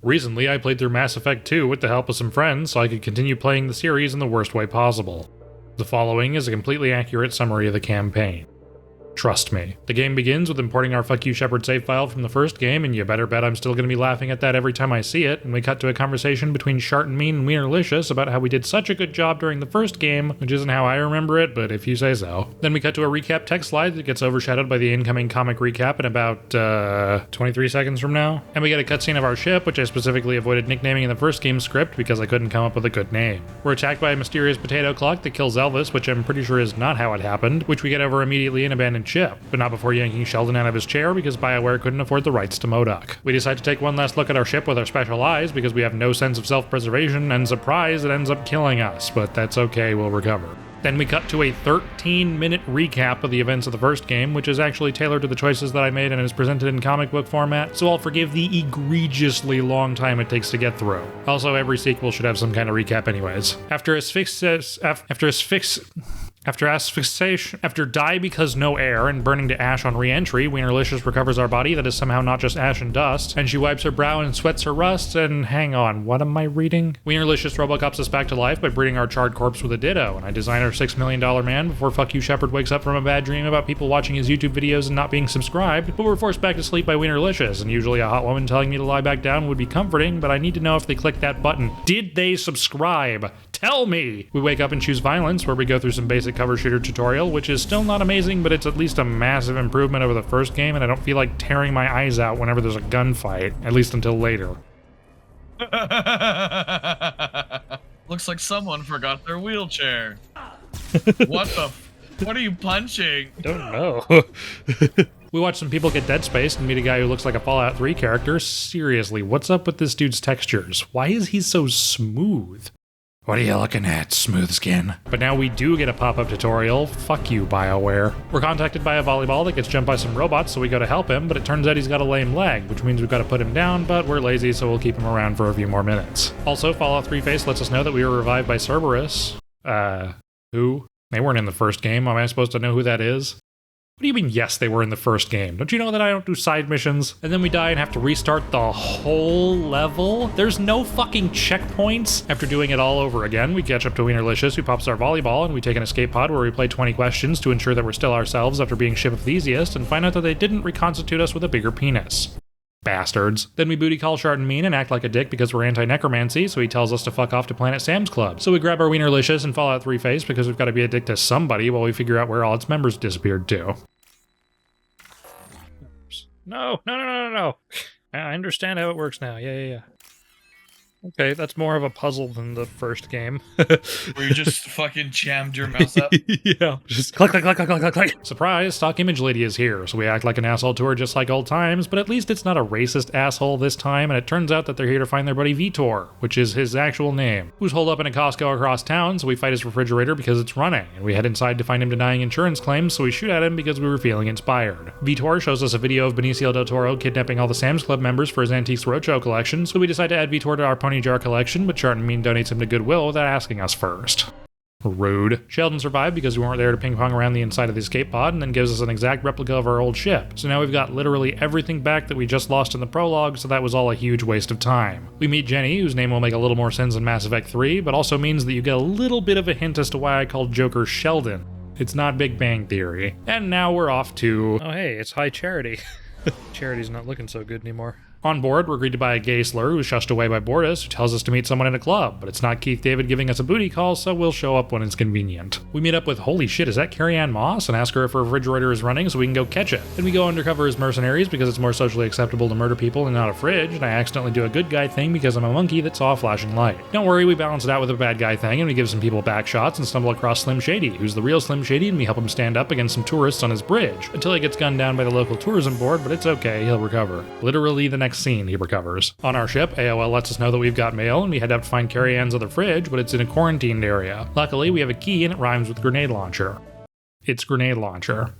Recently, I played through Mass Effect 2 with the help of some friends so I could continue playing the series in the worst way possible. The following is a completely accurate summary of the campaign. Trust me. The game begins with importing our Fuck You Shepard save file from the first game, and you better bet I'm still going to be laughing at that every time I see it, and we cut to a conversation between Shart and Mean and Wienerlicious about how we did such a good job during the first game, which isn't how I remember it, but if you say so. Then we cut to a recap text slide that gets overshadowed by the incoming comic recap in about, 23 seconds from now. And we get a cutscene of our ship, which I specifically avoided nicknaming in the first game's script because I couldn't come up with a good name. We're attacked by a mysterious potato clock that kills Elvis, which I'm pretty sure is not how it happened, which we get over immediately and abandon ship, but not before yanking Sheldon out of his chair because BioWare couldn't afford the rights to MODOK. We decide to take one last look at our ship with our special eyes because we have no sense of self-preservation, and surprise, it ends up killing us, but that's okay, we'll recover. Then we cut to a 13-minute recap of the events of the first game, which is actually tailored to the choices that I made and is presented in comic book format, so I'll forgive the egregiously long time it takes to get through. Also, every sequel should have some kind of recap anyways. After die because no air and burning to ash on re-entry, Wienerlicious recovers our body that is somehow not just ash and dust, and she wipes her brow and sweats her rust, and hang on, what am I reading? Wienerlicious Robocops us back to life by breeding our charred corpse with a ditto, and I design our $6 million man before Fuck You Shepard wakes up from a bad dream about people watching his YouTube videos and not being subscribed, but we're forced back to sleep by Wienerlicious, and usually a hot woman telling me to lie back down would be comforting, but I need to know if they click that button. Did they subscribe? Tell me! We wake up and choose violence, where we go through some basic cover shooter tutorial, which is still not amazing, but it's at least a massive improvement over the first game, and I don't feel like tearing my eyes out whenever there's a gunfight, at least until later. Looks like someone forgot their wheelchair. What are you punching? Don't know. We watch some people get dead spaced and meet a guy who looks like a Fallout 3 character. Seriously, what's up with this dude's textures? Why is he so smooth? What are you looking at, smooth skin? But now we do get a pop-up tutorial. Fuck you, BioWare. We're contacted by a volleyball that gets jumped by some robots, so we go to help him, but it turns out he's got a lame leg, which means we've got to put him down, but we're lazy, so we'll keep him around for a few more minutes. Also, Fallout 3 Face lets us know that we were revived by Cerberus. Who? They weren't in the first game. Am I supposed to know who that is? What do you mean, yes, they were in the first game? Don't you know that I don't do side missions? And then we die and have to restart the whole level? There's no fucking checkpoints? After doing it all over again, we catch up to Wienerlicious, who pops our volleyball, and we take an escape pod where we play 20 questions to ensure that we're still ourselves after being ship of the easiest, and find out that they didn't reconstitute us with a bigger penis. Bastards. Then we booty call Shart and Mean and act like a dick because we're anti-necromancy, so he tells us to fuck off to Planet Sam's Club. So we grab our Wienerlicious and Fallout 3 Face because we've got to be a dick to somebody while we figure out where all its members disappeared to. No. I understand how it works now. Yeah. Okay, that's more of a puzzle than the first game. Where you just fucking jammed your mouse up? Yeah. Just click. Surprise, stock image lady is here, so we act like an asshole to her just like old times, but at least it's not a racist asshole this time, and it turns out that they're here to find their buddy Vitor, which is his actual name, who's holed up in a Costco across town, so we fight his refrigerator because it's running, and we head inside to find him denying insurance claims, so we shoot at him because we were feeling inspired. Vitor shows us a video of Benicio del Toro kidnapping all the Sam's Club members for his Antiques Roadshow collection, so we decide to add Vitor to our Pony Jar collection, but Shart and Mean donates him to Goodwill without asking us first. Rude. Sheldon survived because we weren't there to ping pong around the inside of the escape pod, and then gives us an exact replica of our old ship. So now we've got literally everything back that we just lost in the prologue, so that was all a huge waste of time. We meet Jenny, whose name will make a little more sense in Mass Effect 3, but also means that you get a little bit of a hint as to why I called Joker Sheldon. It's not Big Bang Theory. And now we're off to... Oh hey, it's High Charity. Charity's not looking so good anymore. On board, we're greeted by a gay slur who's shushed away by Bordas, who tells us to meet someone in a club, but it's not Keith David giving us a booty call, so we'll show up when it's convenient. We meet up with, holy shit, is that Carrie-Anne Moss? And ask her if her refrigerator is running so we can go catch it. Then we go undercover as mercenaries because it's more socially acceptable to murder people and not a fridge, and I accidentally do a good guy thing because I'm a monkey that saw a flashing light. Don't worry, we balance it out with a bad guy thing, and we give some people back shots and stumble across Slim Shady, who's the real Slim Shady, and we help him stand up against some tourists on his bridge, until he gets gunned down by the local tourism board, but it's okay, he'll recover. Literally the next scene, he recovers. On our ship, AOL lets us know that we've got mail, and we head up to find Carrie-Anne's other fridge, but it's in a quarantined area. Luckily, we have a key, and it rhymes with grenade launcher. It's grenade launcher.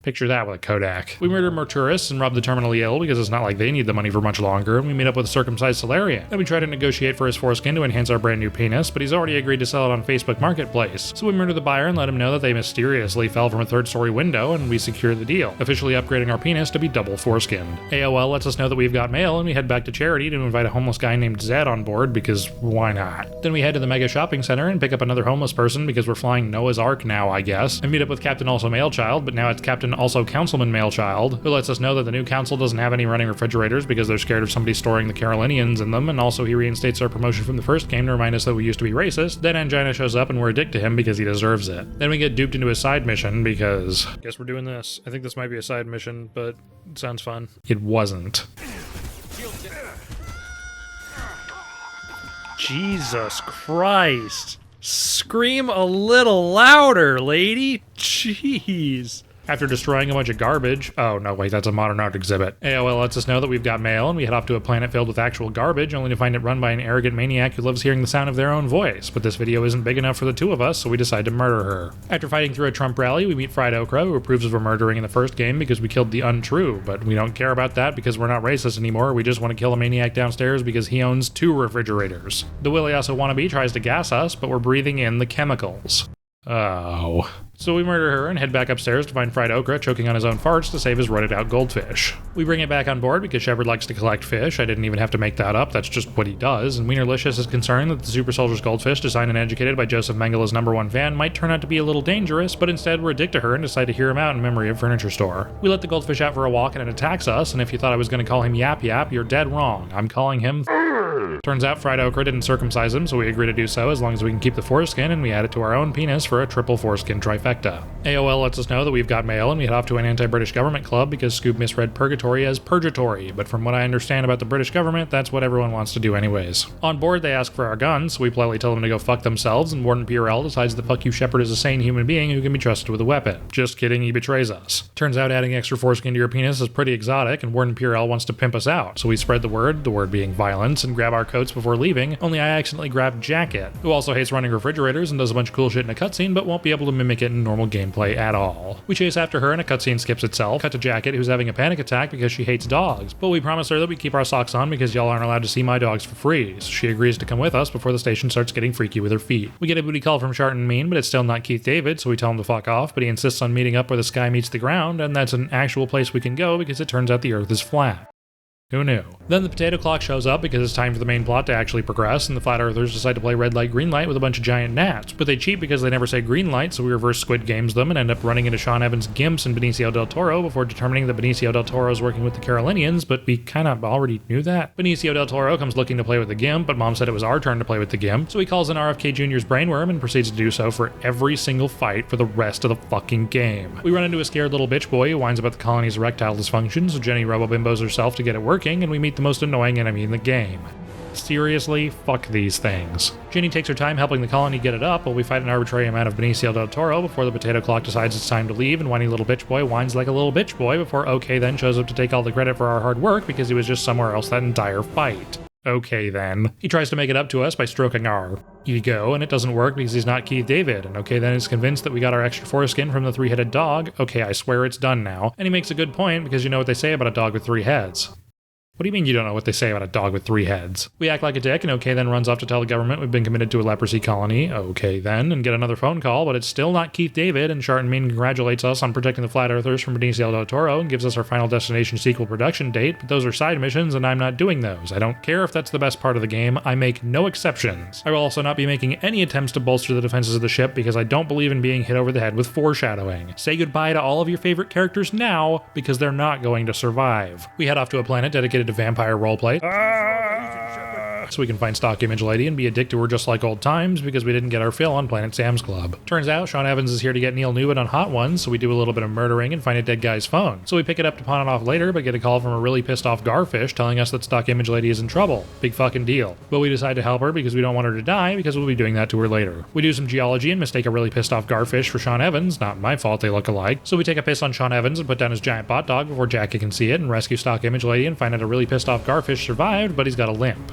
Picture that with a Kodak. We murder more tourists and rob the terminally ill because it's not like they need the money for much longer, and we meet up with a circumcised Solarian. Then we try to negotiate for his foreskin to enhance our brand new penis, but he's already agreed to sell it on Facebook Marketplace. So we murder the buyer and let him know that they mysteriously fell from a third-story window, and we secure the deal, officially upgrading our penis to be double foreskinned. AOL lets us know that we've got mail, and we head back to Charity to invite a homeless guy named Zed on board because why not? Then we head to the mega shopping center and pick up another homeless person because we're flying Noah's Ark now, I guess, and meet up with Captain Also Male Child, but now it's Captain Also Councilman Male Child, who lets us know that the new council doesn't have any running refrigerators because they're scared of somebody storing the Carolinians in them, and also he reinstates our promotion from the first game to remind us that we used to be racist. Then Angina shows up and we're a dick to him because he deserves it. Then we get duped into a side mission because... Guess we're doing this. I think this might be a side mission, but it sounds fun. It wasn't. Jesus Christ. Scream a little louder, lady. Jeez. After destroying a bunch of garbage... Oh, no, wait, that's a modern art exhibit. AOL lets us know that we've got mail, and we head off to a planet filled with actual garbage, only to find it run by an arrogant maniac who loves hearing the sound of their own voice. But this video isn't big enough for the two of us, so we decide to murder her. After fighting through a Trump rally, we meet Fried Okra, who approves of our murdering in the first game because we killed the untrue, but we don't care about that because we're not racist anymore. We just want to kill a maniac downstairs because he owns 2 refrigerators. The Willy also wannabe tries to gas us, but we're breathing in the chemicals. Oh. So we murder her and head back upstairs to find Fried Okra choking on his own farts to save his rotted out goldfish. We bring it back on board because Shepard likes to collect fish. I didn't even have to make that up, that's just what he does. And Wienerlicious is concerned that the Super Soldier's goldfish, designed and educated by Joseph Mengele's #1 fan, might turn out to be a little dangerous, but instead we're a dick to her and decide to hear him out in memory of Furniture Store. We let the goldfish out for a walk and it attacks us, and if you thought I was going to call him Yap Yap, you're dead wrong. I'm calling him... Turns out Fried Okra didn't circumcise him, so we agree to do so as long as we can keep the foreskin, and we add it to our own penis for a triple foreskin trifecta. AOL lets us know that we've got mail, and we head off to an anti-British government club because Scoob misread purgatory as purgatory, but from what I understand about the British government, that's what everyone wants to do anyways. On board, they ask for our guns, so we politely tell them to go fuck themselves, and Mordin PRL decides that fuck you Shepard is a sane human being who can be trusted with a weapon. Just kidding, he betrays us. Turns out adding extra foreskin to your penis is pretty exotic, and Mordin PRL wants to pimp us out, so we spread the word being violence, and grab our coats before leaving, only I accidentally grabbed Jacket, who also hates running refrigerators and does a bunch of cool shit in a cutscene, but won't be able to mimic it in normal gameplay at all. We chase after her and a cutscene skips itself, cut to Jacket, who's having a panic attack because she hates dogs, but we promise her that we keep our socks on because y'all aren't allowed to see my dogs for free, so she agrees to come with us before the station starts getting freaky with her feet. We get a booty call from Sharton Mean, but it's still not Keith David, so we tell him to fuck off, but he insists on meeting up where the sky meets the ground, and that's an actual place we can go because it turns out the Earth is flat. Who knew? Then the potato clock shows up because it's time for the main plot to actually progress, and the Flat Earthers decide to play red light, green light with a bunch of giant gnats. But they cheat because they never say green light, so we reverse Squid Games them and end up running into Sean Evans' Gimps and Benicio del Toro before determining that Benicio del Toro is working with the Carolinians, but we kind of already knew that. Benicio del Toro comes looking to play with the Gimp, but Mom said it was our turn to play with the Gimp, so he calls in RFK Jr.'s brainworm and proceeds to do so for every single fight for the rest of the fucking game. We run into a scared little bitch boy who whines about the colony's erectile dysfunction, so Jenny robo-bimbos herself to get it working, and we meet the most annoying enemy in the game. Seriously, fuck these things. Jenny takes her time helping the colony get it up while we fight an arbitrary amount of Benicio del Toro before the potato clock decides it's time to leave, and whiny little bitch boy whines like a little bitch boy before OK then shows up to take all the credit for our hard work because he was just somewhere else that entire fight. Okay then. He tries to make it up to us by stroking our ego, and it doesn't work because he's not Keith David, and okay then is convinced that we got our extra foreskin from the 3-headed dog. Okay, I swear it's done now. And he makes a good point because you know what they say about a dog with 3 heads. What do you mean you don't know what they say about a dog with 3 heads? We act like a dick, and OK then runs off to tell the government we've been committed to a leprosy colony. Okay then, and get another phone call, but it's still not Keith David, and Sharton Mean congratulates us on protecting the Flat Earthers from Benicio del Toro and gives us our Final Destination sequel production date, but those are side missions, and I'm not doing those. I don't care if that's the best part of the game, I make no exceptions. I will also not be making any attempts to bolster the defenses of the ship because I don't believe in being hit over the head with foreshadowing. Say goodbye to all of your favorite characters now, because they're not going to survive. We head off to a planet dedicated to vampire roleplay, so we can find stock image lady and be a dick to her just like old times because we didn't get our fill on Planet Sam's Club. Turns out Sean Evans is here to get Neil Newman on Hot Ones, so we do a little bit of murdering and find a dead guy's phone. So we pick it up to pawn it off later, but get a call from a really pissed off Garfish telling us that stock image lady is in trouble. Big fucking deal. But we decide to help her because we don't want her to die because we'll be doing that to her later. We do some geology and mistake a really pissed off Garfish for Sean Evans. Not my fault, they look alike. So we take a piss on Sean Evans and put down his giant bot dog before Jackie can see it and rescue stock image lady and find out a really pissed off Garfish survived, but he's got a limp.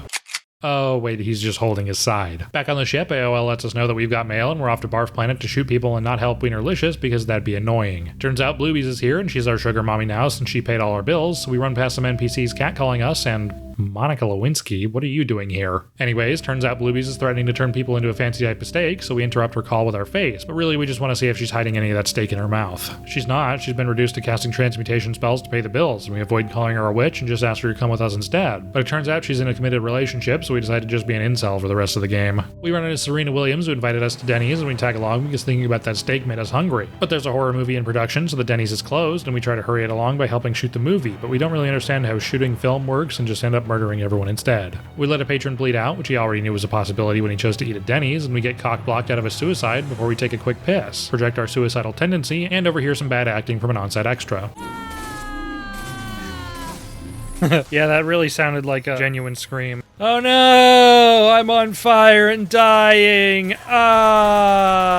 Oh, wait, he's just holding his side. Back on the ship, AOL lets us know that we've got mail and we're off to Barf Planet to shoot people and not help Wienerlicious because that'd be annoying. Turns out Bluebees is here and she's our sugar mommy now since she paid all our bills, so we run past some NPCs catcalling us and... Monica Lewinsky, what are you doing here? Anyways, turns out Bluebees is threatening to turn people into a fancy type of steak, so we interrupt her call with our face, but really we just want to see if she's hiding any of that steak in her mouth. She's not, she's been reduced to casting transmutation spells to pay the bills, and we avoid calling her a witch and just ask her to come with us instead. But it turns out she's in a committed relationship, so we decide to just be an incel for the rest of the game. We run into Serena Williams, who invited us to Denny's, and we tag along because thinking about that steak made us hungry. But there's a horror movie in production, so the Denny's is closed, and we try to hurry it along by helping shoot the movie, but we don't really understand how shooting film works and just end up murdering everyone instead. We let a patron bleed out, which he already knew was a possibility when he chose to eat at Denny's, and we get cock-blocked out of a suicide before we take a quick piss, project our suicidal tendency, and overhear some bad acting from an on-set extra. Yeah, that really sounded like a genuine scream. Oh no! I'm on fire and dying! Ah!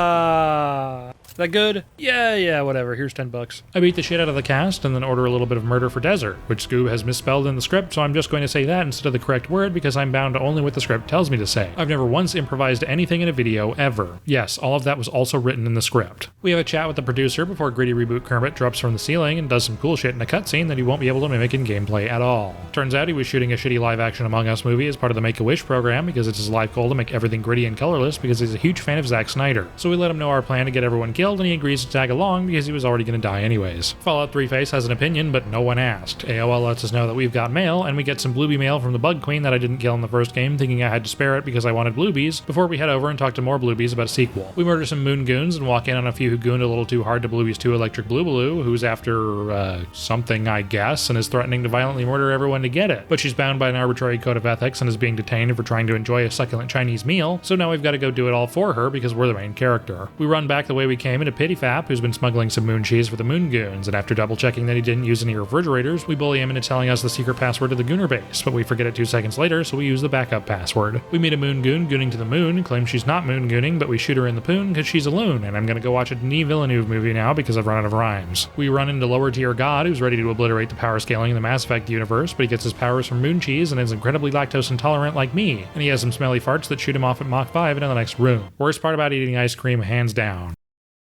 Is that good? Yeah, whatever. Here's $10. I beat the shit out of the cast and then order a little bit of murder for Desert, which Scoob has misspelled in the script, so I'm just going to say that instead of the correct word because I'm bound to only what the script tells me to say. I've never once improvised anything in a video, ever. Yes, all of that was also written in the script. We have a chat with the producer before Gritty Reboot Kermit drops from the ceiling and does some cool shit in a cutscene that he won't be able to mimic in gameplay at all. Turns out he was shooting a shitty live-action Among Us movie as part of the Make-A-Wish program because it's his life goal to make everything gritty and colorless because he's a huge fan of Zack Snyder. So we let him know our plan to get everyone killed and he agrees to tag along because he was already going to die anyways. Fallout 3 Face has an opinion, but no one asked. AOL lets us know that we've got mail, and we get some Bluebee mail from the Bug Queen that I didn't kill in the first game, thinking I had to spare it because I wanted Bluebees, before we head over and talk to more Bluebees about a sequel. We murder some Moon Goons and walk in on a few who gooned a little too hard to Bluebees 2 Electric Bluebaloo, who's after, something, I guess, and is threatening to violently murder everyone to get it. But she's bound by an arbitrary code of ethics and is being detained for trying to enjoy a succulent Chinese meal, so now we've got to go do it all for her because we're the main character. We run back the way we came into Pityfap, who's been smuggling some moon cheese for the Moon Goons, and after double checking that he didn't use any refrigerators, we bully him into telling us the secret password to the Gooner base, but we forget it 2 seconds later, so we use the backup password. We meet a Moon Goon gooning to the moon, claim she's not Moon Gooning, but we shoot her in the poon because she's a loon, and I'm gonna go watch a Denis Villeneuve movie now because I've run out of rhymes. We run into Lower Tier God, who's ready to obliterate the power scaling in the Mass Effect universe, but he gets his powers from moon cheese and is incredibly lactose intolerant like me, and he has some smelly farts that shoot him off at Mach 5 and in the next room. Worst part about eating ice cream, hands down.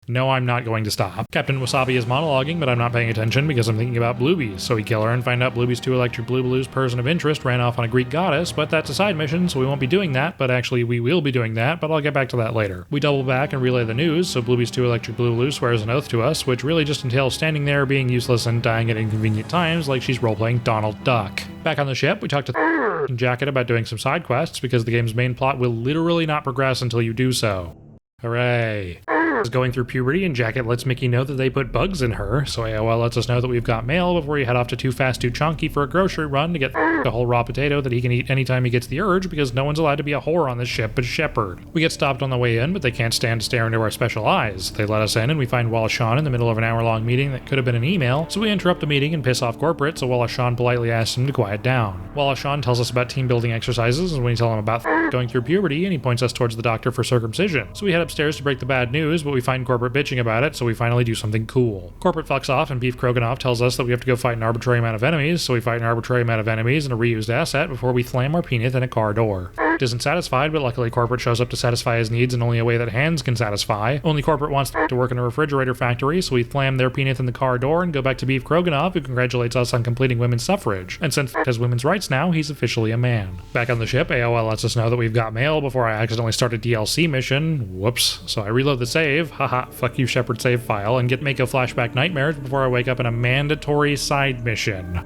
No, I'm not going to stop. Captain Wasabi is monologuing, but I'm not paying attention because I'm thinking about Bluebees, so we kill her and find out Bluebees 2 Electric Bluebaloo's person of interest ran off on a Greek goddess, but that's a side mission, so we won't be doing that, but actually we will be doing that, but I'll get back to that later. We double back and relay the news, so Bluebees 2 Electric Bluebaloo swears an oath to us, which really just entails standing there being useless and dying at inconvenient times like she's roleplaying Donald Duck. Back on the ship, we talk to and Jacket about doing some side quests because the game's main plot will literally not progress until you do so. Hooray. Is going through puberty, and Jacket lets Mickey know that they put bugs in her, so AOL lets us know that we've got mail before we head off to Too Fast Too Chunky for a grocery run to get a whole raw potato that he can eat anytime he gets the urge because no one's allowed to be a whore on this ship but Shepard. We get stopped on the way in, but they can't stand to stare into our special eyes. They let us in, and we find Wallace Shawn in the middle of an hour-long meeting that could have been an email, so we interrupt the meeting and piss off corporate, so Wallace Shawn politely asks him to quiet down. Wallace Shawn tells us about team-building exercises, and we tell him about going through puberty, and he points us towards the doctor for circumcision. So we head upstairs to break the bad news, but we find corporate bitching about it, so we finally do something cool. Corporate fucks off, and Beef Kroganoff tells us that we have to go fight an arbitrary amount of enemies, so we fight an arbitrary amount of enemies and a reused asset before we slam our penis in a car door. Isn't satisfied, but luckily Corporate shows up to satisfy his needs in only a way that hands can satisfy. Only Corporate wants to work in a refrigerator factory, so we slam their penis in the car door and go back to Beef Kroganoff, who congratulates us on completing women's suffrage. And since has women's rights now, he's officially a man. Back on the ship, AOL lets us know that we've got mail before I accidentally start a DLC mission. Whoops. So I reload the save, haha, fuck you Shepard save file, and get Mako flashback nightmares before I wake up in a mandatory side mission.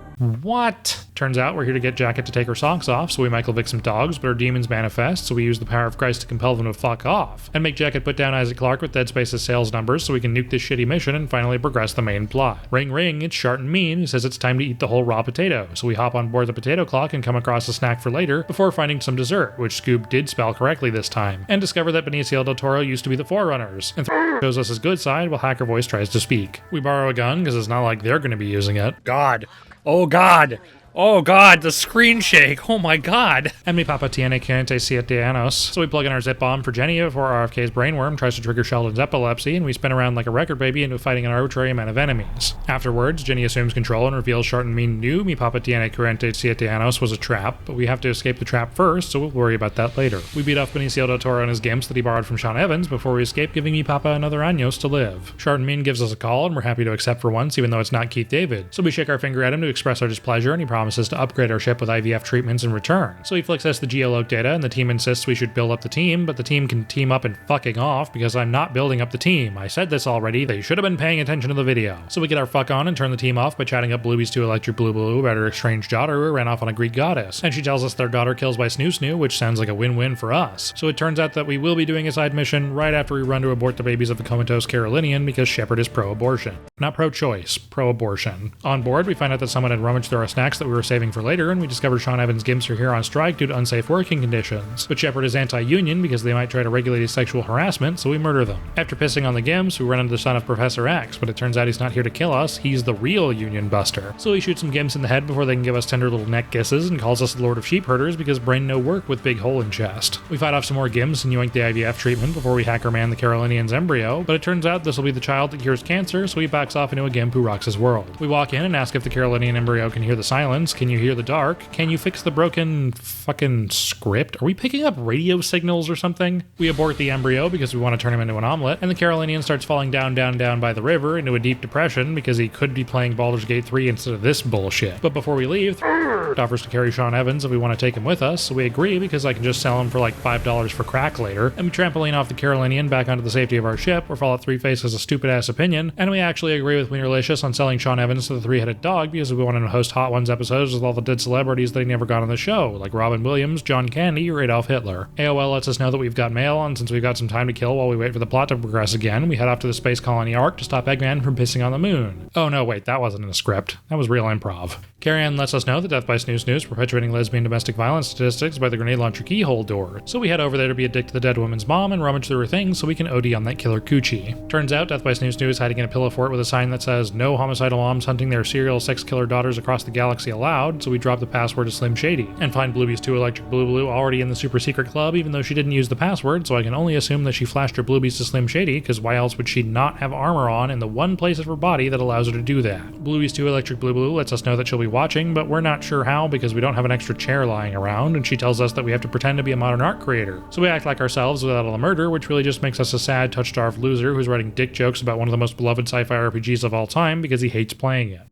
What? Turns out we're here to get Jacket to take her socks off, so we Michael Vick some dogs, but her demons manifest, so we use the power of Christ to compel them to fuck off, and make Jacket put down Isaac Clarke with Dead Space's sales numbers so we can nuke this shitty mission and finally progress the main plot. Ring ring, it's Shart and Mean, who says it's time to eat the whole raw potato, so we hop on board the potato clock and come across a snack for later before finding some dessert, which Scoob did spell correctly this time, and discover that Benicio del Toro used to be the Forerunners, and shows us his good side while Hacker Voice tries to speak. We borrow a gun because it's not like they're going to be using it. God. Oh God. Oh god, the screen shake. Oh my god. And mi papa tiene 47 años. So we plug in our zip bomb for Jenny before RFK's brainworm tries to trigger Sheldon's epilepsy, and we spin around like a record baby into fighting an arbitrary amount of enemies. Afterwards, Jenny assumes control and reveals Short and Mean knew mi papa tiene 47 años was a trap, but we have to escape the trap first, so we'll worry about that later. We beat off Benicio del Toro and his gimps that he borrowed from Sean Evans before we escape, giving mi papa another años to live. Short and Mean gives us a call, and we're happy to accept for once, even though it's not Keith David. So we shake our finger at him to express our displeasure, and he promises to upgrade our ship with IVF treatments in return. So he flicks us the geoloc data, and the team insists we should build up the team, but the team can team up and fucking off because I'm not building up the team. I said this already, they should have been paying attention to the video. So we get our fuck on and turn the team off by chatting up Bluey's 2 Electric Blue Blue about her estranged daughter who ran off on a Greek goddess. And she tells us their daughter kills by Snoo Snoo, which sounds like a win-win for us. So it turns out that we will be doing a side mission right after we run to abort the babies of the comatose Carolinian because Shepard is pro-abortion. Not pro-choice, pro-abortion. On board, we find out that someone had rummaged through our snacks that we were saving for later, and we discover Sean Evans' gimps are here on strike due to unsafe working conditions. But Shepard is anti-union because they might try to regulate his sexual harassment, so we murder them. After pissing on the gimps, we run into the son of Professor X, but it turns out he's not here to kill us, he's the real union buster. So he shoots some gimps in the head before they can give us tender little neck kisses and calls us the Lord of Sheep Herders because brain no work with big hole in chest. We fight off some more gimps and yoink the IVF treatment before we hacker man the Carolinian's embryo, but it turns out this will be the child that cures cancer, so he backs off into a gimp who rocks his world. We walk in and ask if the Carolinian embryo can hear the silence, can you hear the dark, can you fix the broken fucking script? Are we picking up radio signals or something? We abort the embryo because we want to turn him into an omelet, and the Carolinian starts falling down by the river into a deep depression because he could be playing Baldur's Gate 3 instead of this bullshit. But before we leave, offers to carry Sean Evans if we want to take him with us, so we agree because I can just sell him for like $5 for crack later, and we trampoline off the Carolinian back onto the safety of our ship, where Fallout 3 Face has a stupid-ass opinion, and we actually agree with Wienerlicious on selling Sean Evans to the Three-Headed Dog because we want him to host Hot Ones episodes with all the dead celebrities that he never got on the show, like Robin Williams, John Candy, or Adolf Hitler. AOL lets us know that we've got mail, and since we've got some time to kill while we wait for the plot to progress again, we head off to the space colony Ark to stop Eggman from pissing on the moon. Oh no, wait, that wasn't in the script. That was real improv. Carrie-Ann lets us know that Death by Snoo Snoo is perpetuating lesbian domestic violence statistics by the grenade launcher keyhole door, so we head over there to be a dick to the dead woman's mom and rummage through her things so we can OD on that killer coochie. Turns out Death by Snoo Snoo is hiding in a pillow fort with a sign that says no homicidal moms hunting their serial sex killer daughters across the galaxy allowed, so we drop the password to Slim Shady and find Bluey's 2 Electric Blue Blue already in the super secret club even though she didn't use the password, so I can only assume that she flashed her Bluebies to Slim Shady because why else would she not have armor on in the one place of her body that allows her to do that. Bluey's 2 Electric Blue Blue lets us know that she'll be watching, but we're not sure how because we don't have an extra chair lying around, and she tells us that we have to pretend to be a modern art creator. So we act like ourselves without all the murder, which really just makes us a sad, touch-starved loser who's writing dick jokes about one of the most beloved sci-fi RPGs of all time because he hates playing it.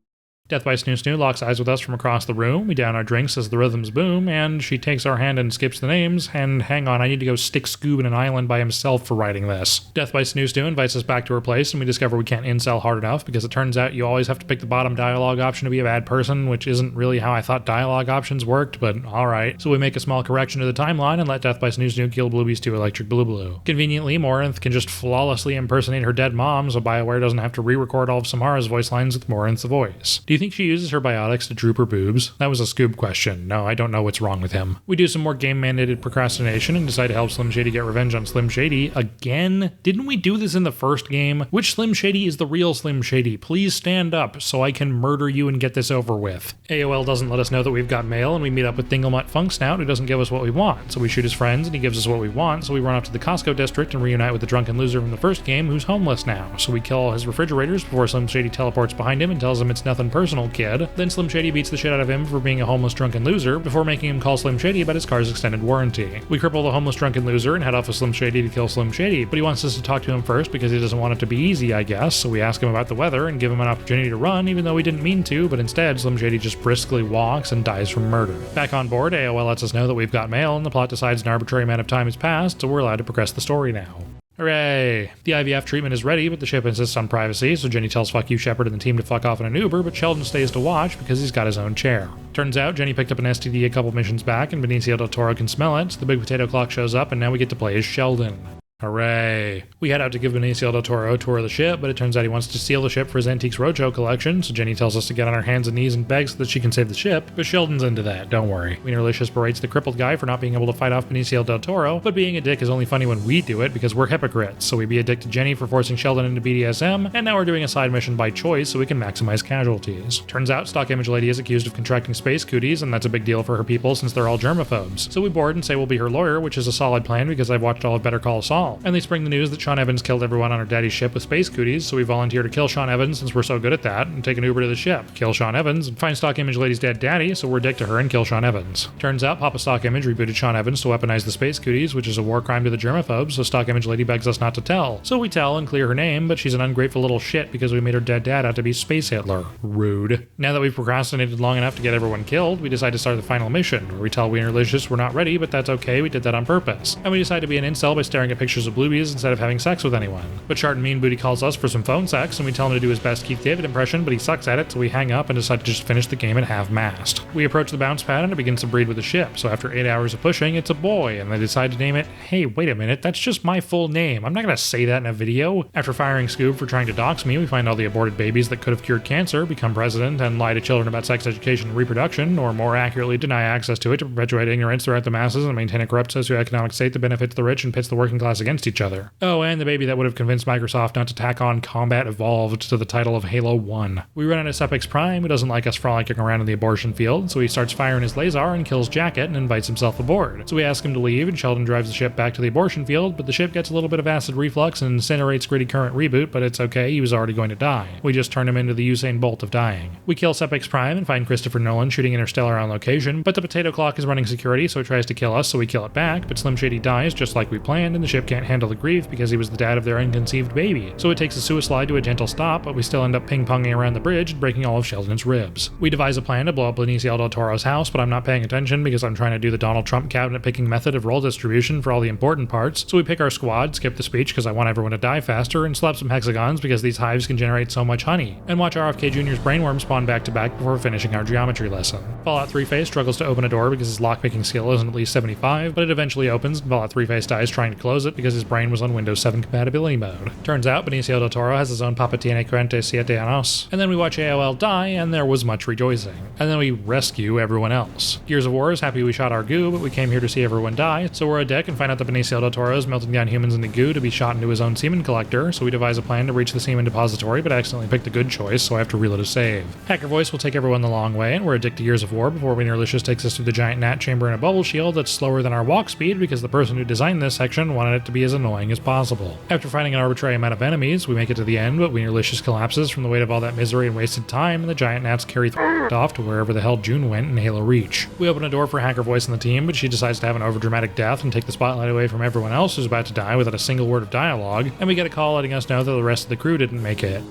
Death by Snoo Snoo locks eyes with us from across the room. We down our drinks as the rhythms boom, and she takes our hand and skips the names. And hang on, I need to go stick Scoob in an island by himself for writing this. Death by Snoo Snoo invites us back to her place, and we discover we can't incel hard enough because it turns out you always have to pick the bottom dialogue option to be a bad person, which isn't really how I thought dialogue options worked, but alright. So we make a small correction to the timeline and let Death by Snoo Snoo kill Bluebee's 2 Electric Blue Blue. Conveniently, Morinth can just flawlessly impersonate her dead mom, so BioWare doesn't have to re-record all of Samara's voice lines with Morinth's voice. Do you think she uses her biotics to droop her boobs? That was a Scoob question. No, I don't know what's wrong with him. We do some more game-mandated procrastination and decide to help Slim Shady get revenge on Slim Shady again. Didn't we do this in the first game? Which Slim Shady is the real Slim Shady? Please stand up so I can murder you and get this over with. AOL doesn't let us know that we've got mail, and we meet up with Dinglemutt Funksnout, who doesn't give us what we want. So we shoot his friends, and he gives us what we want, so we run up to the Costco district and reunite with the drunken loser from the first game who's homeless now. So we kill all his refrigerators before Slim Shady teleports behind him and tells him it's nothing personal, kid. Then Slim Shady beats the shit out of him for being a homeless drunken loser before making him call Slim Shady about his car's extended warranty. We cripple the homeless drunken loser and head off with Slim Shady to kill Slim Shady, but he wants us to talk to him first because he doesn't want it to be easy, I guess, so we ask him about the weather and give him an opportunity to run even though we didn't mean to, but instead Slim Shady just briskly walks and dies from murder. Back on board, AOL lets us know that we've got mail and the plot decides an arbitrary amount of time has passed, so we're allowed to progress the story now. Hooray! The IVF treatment is ready, but the ship insists on privacy, so Jenny tells fuck you Shepard and the team to fuck off in an Uber, but Sheldon stays to watch because he's got his own chair. Turns out Jenny picked up an STD a couple missions back and Benicio del Toro can smell it, so the big potato clock shows up and now we get to play as Sheldon. Hooray. We head out to give Benicio del Toro a tour of the ship, but it turns out he wants to steal the ship for his Antiques Roadshow collection, so Jenny tells us to get on our hands and knees and beg so that she can save the ship, but Sheldon's into that, don't worry. Wienerlicious berates the crippled guy for not being able to fight off Benicio del Toro, but being a dick is only funny when we do it because we're hypocrites, so we be a dick to Jenny for forcing Sheldon into BDSM, and now we're doing a side mission by choice so we can maximize casualties. Turns out Stock Image Lady is accused of contracting space cooties, and that's a big deal for her people since they're all germaphobes. So we board and say we'll be her lawyer, which is a solid plan because I've watched all of Better Call Saul. And they spring the news that Sean Evans killed everyone on her daddy's ship with space cooties, so we volunteer to kill Sean Evans since we're so good at that, and take an Uber to the ship, kill Sean Evans, and find Stock Image Lady's dead daddy, so we're dick to her and kill Sean Evans. Turns out Papa Stock Image rebooted Sean Evans to weaponize the space cooties, which is a war crime to the germaphobes, so Stock Image Lady begs us not to tell. So we tell and clear her name, but she's an ungrateful little shit because we made her dead dad out to be Space Hitler. Rude. Now that we've procrastinated long enough to get everyone killed, we decide to start the final mission, where we tell Wienerlicious we're not ready, but that's okay, we did that on purpose. And we decide to be an incel by staring at pictures of boobies instead of having sex with anyone. But Chart and Mean Booty calls us for some phone sex, and we tell him to do his best Keith David impression, but he sucks at it, so we hang up and decide to just finish the game at half-mast. We approach the bounce pad and it begins to breed with the ship, so after 8 hours of pushing, it's a boy, and they decide to name it, hey, wait a minute, that's just my full name. I'm not gonna say that in a video. After firing Scoob for trying to dox me, we find all the aborted babies that could have cured cancer, become president, and lie to children about sex education and reproduction, or more accurately, deny access to it to perpetuate ignorance throughout the masses and maintain a corrupt socioeconomic state that benefits the rich and pits the working class against each other. Oh, and the baby that would have convinced Microsoft not to tack on Combat Evolved to the title of Halo 1. We run into Sepix Prime, who doesn't like us frolicking around in the abortion field, so he starts firing his laser and kills Jacket and invites himself aboard. So we ask him to leave, and Sheldon drives the ship back to the abortion field, but the ship gets a little bit of acid reflux and incinerates Gritty Current Reboot, but it's okay, he was already going to die. We just turn him into the Usain Bolt of dying. We kill Sepix Prime and find Christopher Nolan shooting Interstellar on location, but the potato clock is running security, so it tries to kill us, so we kill it back, but Slim Shady dies just like we planned, and the ship can't handle the grief because he was the dad of their unconceived baby. So it takes a suicide to a gentle stop, but we still end up ping-ponging around the bridge and breaking all of Sheldon's ribs. We devise a plan to blow up Benicio del Toro's house, but I'm not paying attention because I'm trying to do the Donald Trump cabinet picking method of role distribution for all the important parts, so we pick our squad, skip the speech because I want everyone to die faster, and slap some hexagons because these hives can generate so much honey, and watch RFK Jr.'s brainworm spawn back to back before finishing our geometry lesson. Fallout 3-Face struggles to open a door because his lockpicking skill isn't at least 75, but it eventually opens, and Fallout 3-Face dies trying to close it because his brain was on Windows 7 compatibility mode. Turns out Benicio del Toro has his own Papa tiene 47 años, and then we watch AOL die, and there was much rejoicing. And then we rescue everyone else. Gears of War is happy we shot our goo, but we came here to see everyone die, so we're a dick and find out that Benicio del Toro is melting down humans into goo to be shot into his own semen collector, so we devise a plan to reach the semen depository, but accidentally picked the good choice, so I have to reload a save. Hacker Voice will take everyone the long way, and we're a dick to Gears of War before Wienerlicious takes us through the giant gnat chamber in a bubble shield that's slower than our walk speed because the person who designed this section wanted it to be as annoying as possible. After fighting an arbitrary amount of enemies, we make it to the end, but Wienerlicious collapses from the weight of all that misery and wasted time, and the giant gnats carry off to wherever the hell June went in Halo Reach. We open a door for Hacker Voice and the team, but she decides to have an overdramatic death and take the spotlight away from everyone else who's about to die without a single word of dialogue, and we get a call letting us know that the rest of the crew didn't make it.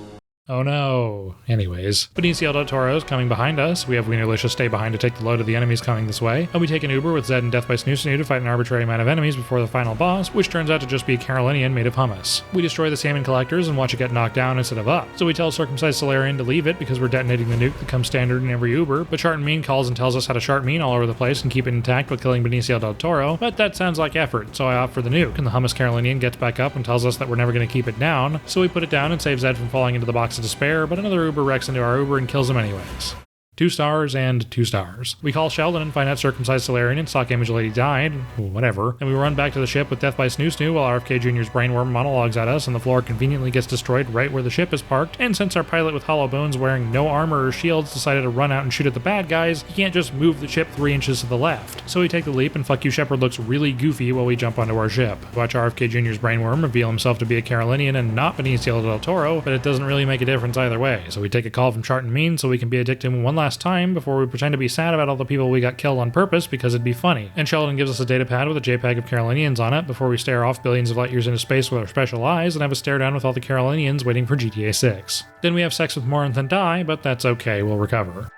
Oh no. Anyways, Benicio del Toro is coming behind us. We have Wienerlicious stay behind to take the load of the enemies coming this way, and we take an Uber with Zed and Death by Snoo Snoo to fight an arbitrary amount of enemies before the final boss, which turns out to just be a Carolinian made of hummus. We destroy the salmon collectors and watch it get knocked down instead of up, so we tell Circumcised Solarian to leave it because we're detonating the nuke that comes standard in every Uber, but Chart and Mean calls and tells us how to Chart Mean all over the place and keep it intact while killing Benicio del Toro, but that sounds like effort, so I opt for the nuke, and the hummus Carolinian gets back up and tells us that we're never going to keep it down, so we put it down and save Zed from falling into the box of despair, but another Uber wrecks into our Uber and kills him anyways. 2 stars and 2 stars. We call Sheldon and find out Circumcised Solarian and Stock Image Lady died, whatever, and we run back to the ship with Death by Snoo Snoo while RFK Jr.'s brainworm monologues at us and the floor conveniently gets destroyed right where the ship is parked, and since our pilot with hollow bones wearing no armor or shields decided to run out and shoot at the bad guys, he can't just move the ship 3 inches to the left. So we take the leap and Fuck You Shepard looks really goofy while we jump onto our ship. Watch RFK Jr.'s brainworm reveal himself to be a Carolinian and not Benicio del Toro, but it doesn't really make a difference either way, so we take a call from Chart and Mean so we can be a dick to him one last time before we pretend to be sad about all the people we got killed on purpose because it'd be funny. And Sheldon gives us a data pad with a JPEG of Carolinians on it before we stare off billions of light years into space with our special eyes and have a stare down with all the Carolinians waiting for GTA 6. Then we have sex with Morinth and die, but that's okay, we'll recover.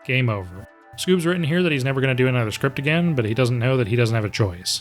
Game over. Scoob's written here that he's never going to do another script again, but he doesn't know that he doesn't have a choice.